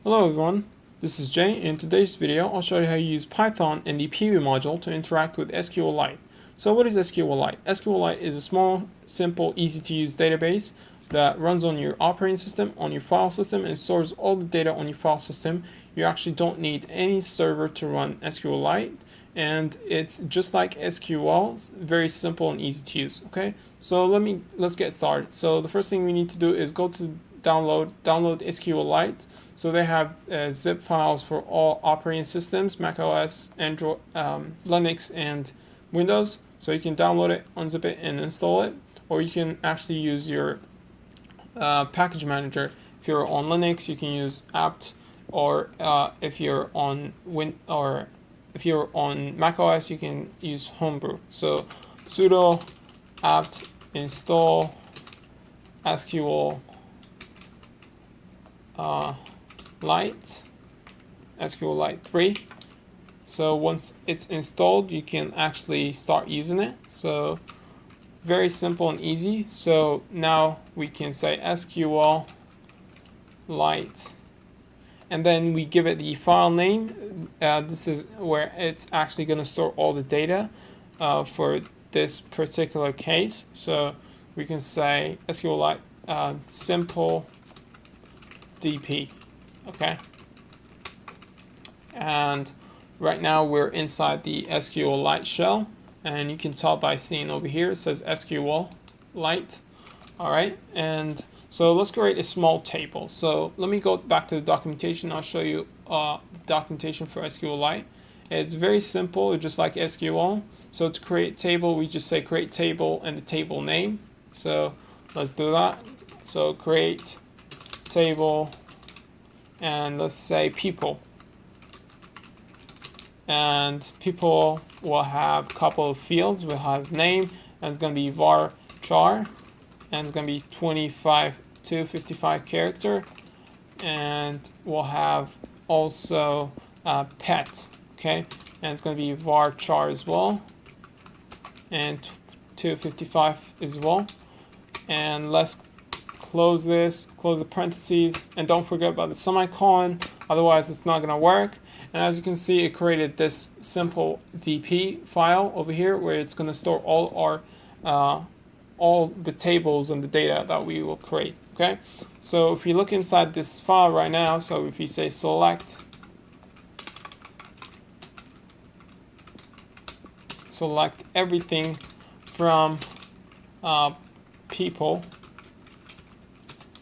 Hello everyone, this is Jay. In today's video, I'll show you how you use Python and the PV module to interact with SQLite. So what is SQLite? SQLite is a small, simple, easy to use database that runs on your operating system, on your file system, and stores all the data on your file system. You actually don't need any server to run SQLite, and it's just like SQL, it's very simple and easy to use. Okay, so let's get started. So the first thing we need to do is go to download SQLite. So they have zip files for all operating systems, Mac OS, Android, Linux, and Windows. So you can download it, unzip it, and install it. Or you can actually use your package manager. If you're on Linux, you can use apt, or if you're on if you're on Mac OS, you can use Homebrew. So sudo apt install SQLite SQLite 3. So once it's installed, you can actually start using it. So very simple and easy. So now we can say SQLite, and then we give it the file name. This is where it's actually going to store all the data for this particular case. So we can say SQLite simple DP. Okay, and right now we're inside the SQLite shell, and you can tell by seeing over here it says SQLite. Alright, and so let's create a small table. So let me go back to the documentation. I'll show you the documentation for SQLite. It's very simple, just like SQL. So to create table, we just say create table and the table name. So let's do that. So create table, and let's say people, and people will have a couple of fields. We'll have name, and it's going to be var char, and it's going to be 25 to 55 character, and we'll have also pet. Okay, and it's going to be var char as well, and 255 as well. And let's close this, close the parentheses, and don't forget about the semicolon, otherwise it's not going to work. And as you can see, it created this simple DP file over here where it's going to store all the tables and the data that we will create. Okay, so if you look inside this file right now, so if you say select everything from people,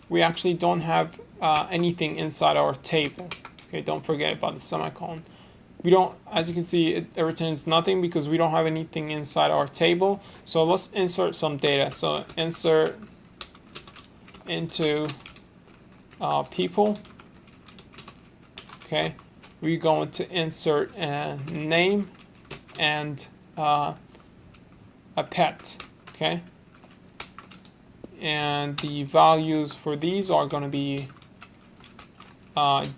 we actually don't have anything inside our table. Okay, don't forget about the semicolon. We don't, as you can see, it returns nothing because we don't have anything inside our table. So let's insert some data. So insert into people. Okay, we're going to insert a name and a pet. Okay, and the values for these are going to be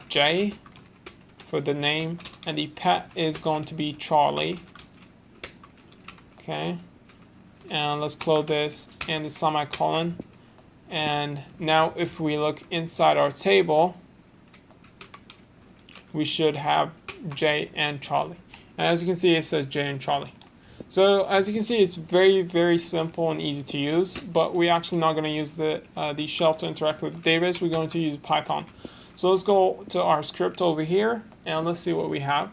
J for the name, and the pet is going to be Charlie. Okay, and let's close this and the semicolon. And now if we look inside our table, we should have J and Charlie. And as you can see, it says J and Charlie. So as you can see, it's very, very simple and easy to use, but we're actually not going to use the shell to interact with the database. We're going to use Python. So let's go to our script over here, and let's see what we have.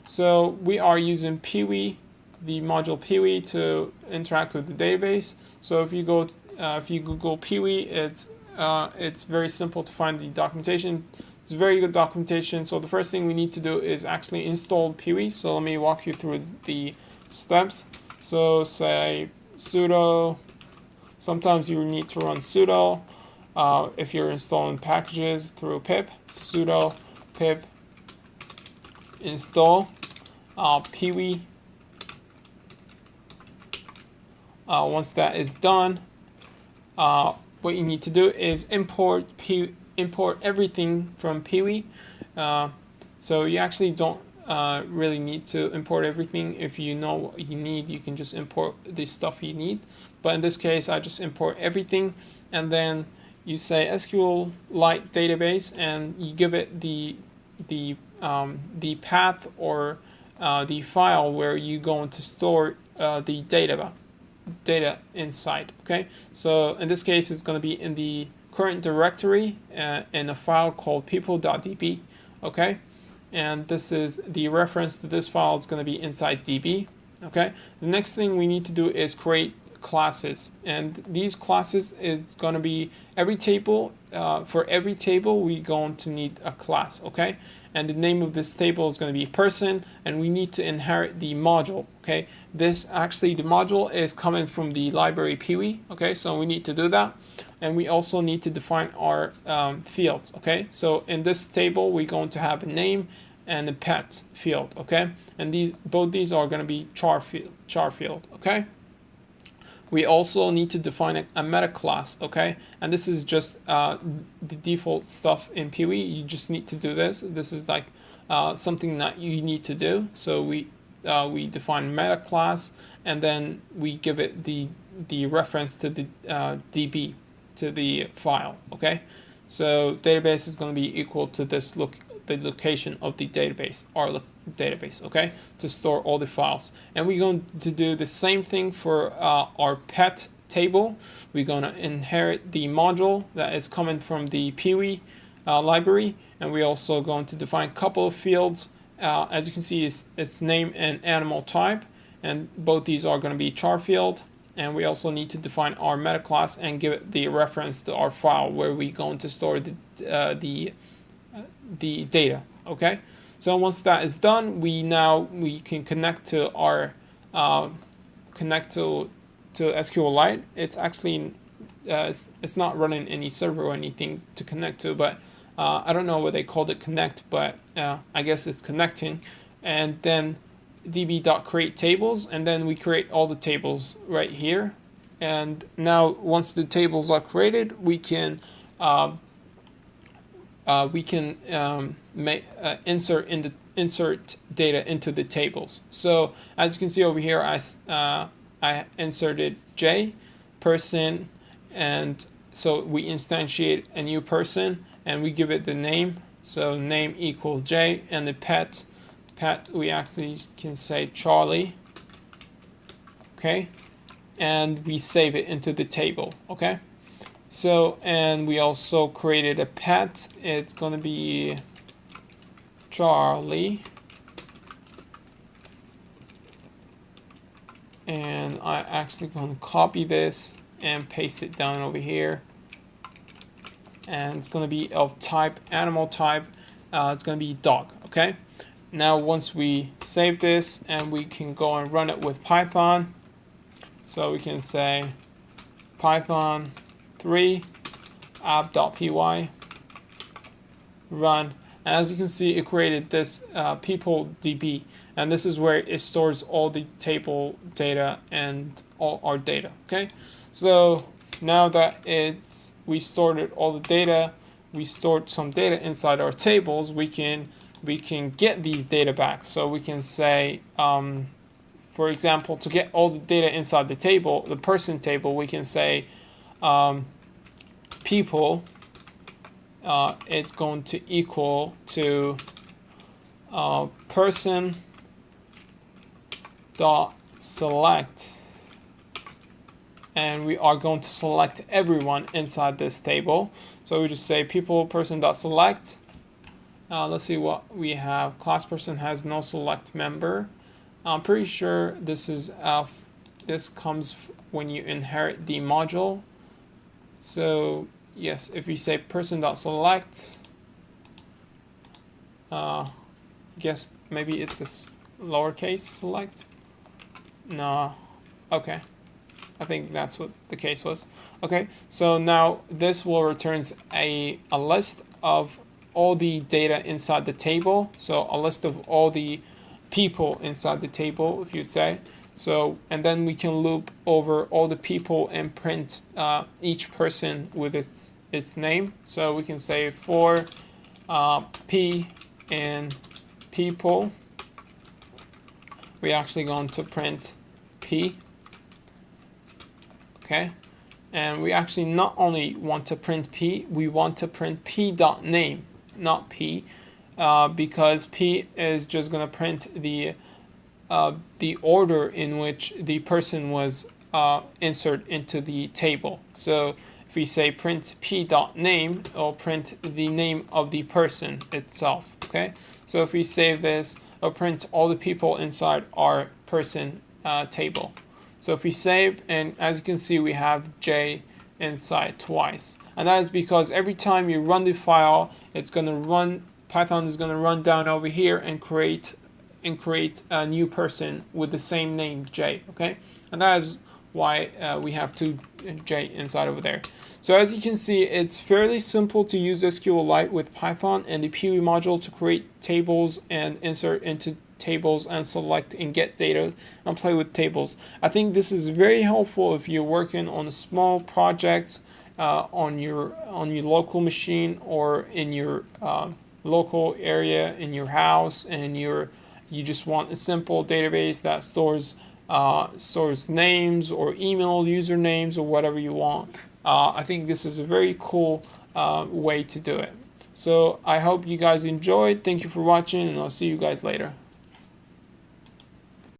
So we are using Peewee, the module Peewee, to interact with the database. So if you Google Peewee, it's very simple to find the documentation. It's very good documentation. So the first thing we need to do is actually install Peewee. So let me walk you through the steps. So say sudo, sometimes you need to run sudo if you're installing packages through pip, sudo pip install Peewee. Once that is done, what you need to do is import everything from Peewee. So you actually don't really need to import everything. If you know what you need, you can just import the stuff you need. But in this case, I just import everything, and then you say SQLite database, and you give it the path or the file where you're going to store the data inside. Okay, so in this case, it's going to be in the current directory in a file called people.db. Okay, and this is the reference to this file is going to be inside db. Okay, the next thing we need to do is create classes, and these classes is going to be every table. For every table, we're going to need a class. Okay, and the name of this table is going to be person, and we need to inherit the module. Okay, this actually the module is coming from the library Pewee. Okay, so we need to do that, and we also need to define our fields. Okay, so in this table, we're going to have a name and a pet field. Okay, and both these are going to be char field. Okay. We also need to define a meta class, okay? And this is just the default stuff in Pewee. You just need to do this. This is like something that you need to do. So we define meta class, and then we give it the reference to the DB, to the file, okay? So database is going to be equal to this the location of the database, our database, okay, to store all the files. And we're going to do the same thing for our pet table. We're going to inherit the module that is coming from the Pewee library, and we're also going to define a couple of fields. As you can see, it's name and animal type, and both these are going to be char field. And we also need to define our meta class and give it the reference to our file where we're going to store the data. Okay, so once that is done, we can connect to our SQLite. It's actually it's not running any server or anything to connect to, but I don't know what they called it, connect, but I guess it's connecting. And then db.create tables, and then we create all the tables right here. And now once the tables are created, we can insert data into the tables. So as you can see over here, I inserted J, person, and so we instantiate a new person, and we give it the name. So name equal J, and the pet we actually can say Charlie. Okay, and we save it into the table. Okay, so, and we also created a pet. It's going to be Charlie, and I actually going to copy this and paste it down over here, and it's going to be of type animal type. It's going to be dog. Okay, now once we save this, and we can go and run it with Python, so we can say Python 3 app.py run, and as you can see, it created this people DB, and this is where it stores all the table data and all our data. Okay, so now that we stored all the data, we stored some data inside our tables, we can get these data back. So we can say, for example, to get all the data inside the table, the person table, we can say people, it's going to equal to person dot select, and we are going to select everyone inside this table. So we just say people person dot select. Let's see what we have. Class person has no select member. I'm pretty sure this is this comes when you inherit the module. So yes, if we say person.select, guess maybe it's this lowercase select. No, okay, I think that's what the case was. Okay, so now this will returns a list of all the data inside the table. So a list of all the people inside the table, if you say. So, and then we can loop over all the people and print each person with its name. So we can say for P in people, we're actually going to print P. Okay, and we actually not only want to print p, we want to print p.name, not p, because p is just going to print the order in which the person was inserted into the table. So if we say print p.name, it will print the name of the person itself. Okay, so if we save this, it'll print all the people inside our person table. So if we save, and as you can see, we have J inside twice, and that is because every time you run the file, it's going to run, Python is going to run down over here and create a new person with the same name, J. Okay, and that is why we have two J inside over there. So as you can see, it's fairly simple to use SQLite with Python and the PUE module to create tables and insert into tables and select and get data and play with tables. I think this is very helpful if you're working on a small project on your local machine or in your local area in your house, and you just want a simple database that stores names or email usernames or whatever you want. I think this is a very cool way to do it. So I hope you guys enjoyed. Thank you for watching, and I'll see you guys later.